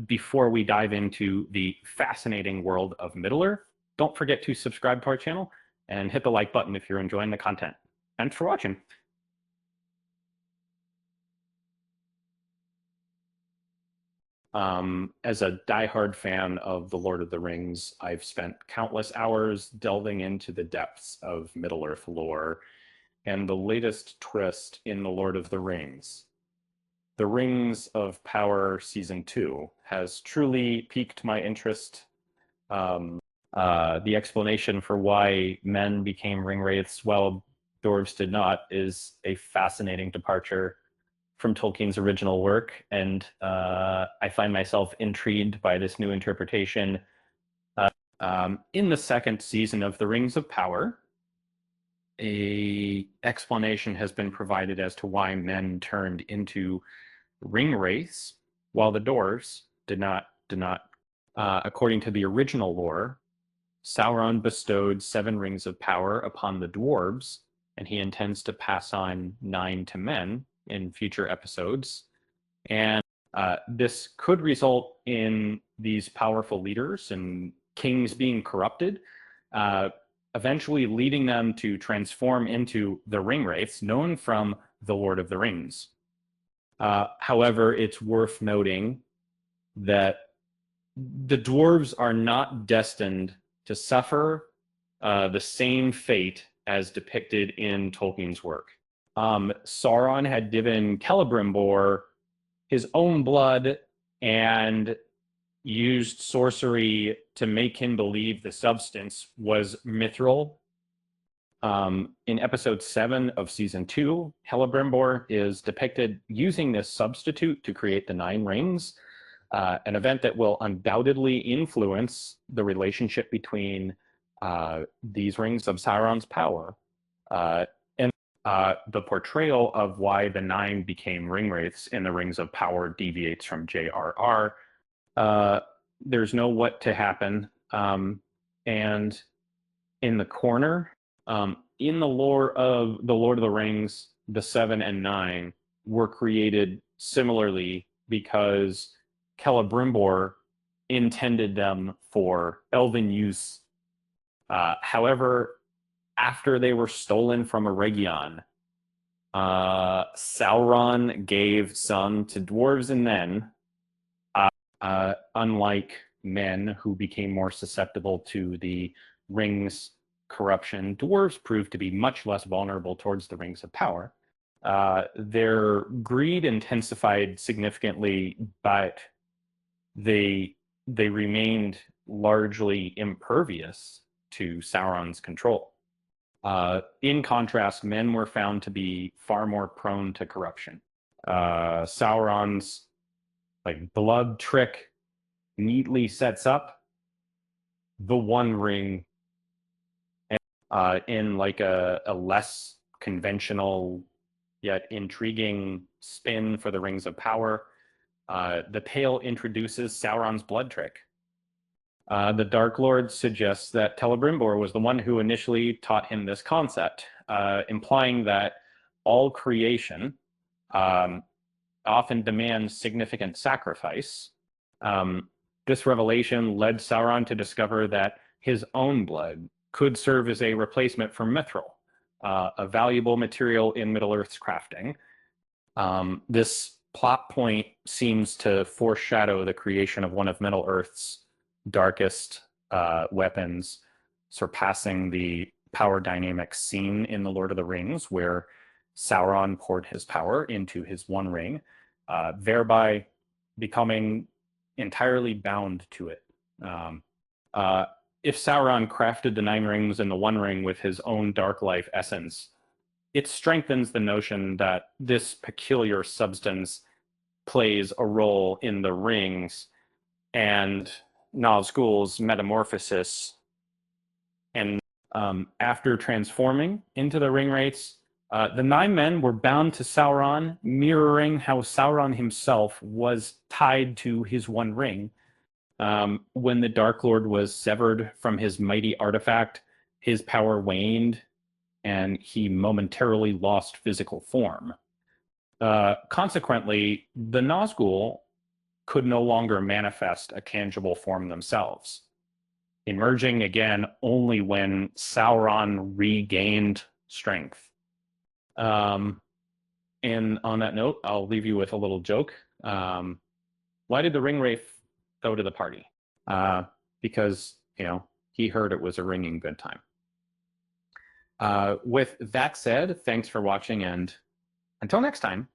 Before we dive into the fascinating world of Middle-earth, don't forget to subscribe to our channel and hit the like button if you're enjoying the content. Thanks for watching. As a diehard fan of The Lord of the Rings, I've spent countless hours delving into the depths of Middle-earth lore and the latest twist in The Lord of the Rings. The Rings of Power Season 2 has truly piqued my interest. The explanation for why men became Ringwraiths while dwarves did not is a fascinating departure from Tolkien's original work, and I find myself intrigued by this new interpretation. In the second season of The Rings of Power, a explanation has been provided as to why men turned into Ringwraiths while the dwarves did not. According to the original lore, Sauron bestowed 7 rings of power upon the dwarves, and he intends to pass on 9 to men in future episodes. And this could result in these powerful leaders and kings being corrupted, eventually leading them to transform into the Ringwraiths, known from The Lord of the Rings. However, it's worth noting that the dwarves are not destined to suffer the same fate as depicted in Tolkien's work. Sauron had given Celebrimbor his own blood and used sorcery to make him believe the substance was mithril. In episode 7 of season 2, Celebrimbor is depicted using this substitute to create the 9 rings, an event that will undoubtedly influence the relationship between these rings of Sauron's power. And the portrayal of why the 9 became Ringwraiths in the Rings of Power deviates from J.R.R. There's no what to happen. And in the corner, in the lore of The Lord of the Rings, the 7 and 9 were created similarly because Celebrimbor intended them for elven use. However, after they were stolen from Eregion, Sauron gave some to dwarves and men, unlike men who became more susceptible to the rings corruption. Dwarves proved to be much less vulnerable towards the rings of power. Their greed intensified significantly, but they remained largely impervious to Sauron's control. In contrast, men were found to be far more prone to corruption. Sauron's blood trick neatly sets up the One Ring in a less conventional yet intriguing spin for the Rings of Power. The tale introduces Sauron's blood trick. The Dark Lord suggests that Celebrimbor was the one who initially taught him this concept, implying that all creation often demands significant sacrifice. This revelation led Sauron to discover that his own blood could serve as a replacement for mithril, a valuable material in Middle-earth's crafting. This plot point seems to foreshadow the creation of one of Middle-earth's darkest weapons, surpassing the power dynamic seen in The Lord of the Rings, where Sauron poured his power into his One Ring, thereby becoming entirely bound to it. If Sauron crafted the 9 rings and the One Ring with his own dark life essence, it strengthens the notion that this peculiar substance plays a role in the rings and Nazgul's metamorphosis. And after transforming into the Ringwraiths, the 9 men were bound to Sauron, mirroring how Sauron himself was tied to his One Ring. When the Dark Lord was severed from his mighty artifact, his power waned, and he momentarily lost physical form. Consequently, the Nazgul could no longer manifest a tangible form themselves, emerging again only when Sauron regained strength. And on that note, I'll leave you with a little joke. Why did the Ringwraith go to the party? Because, he heard it was a ringing good time. With that said, thanks for watching, and until next time.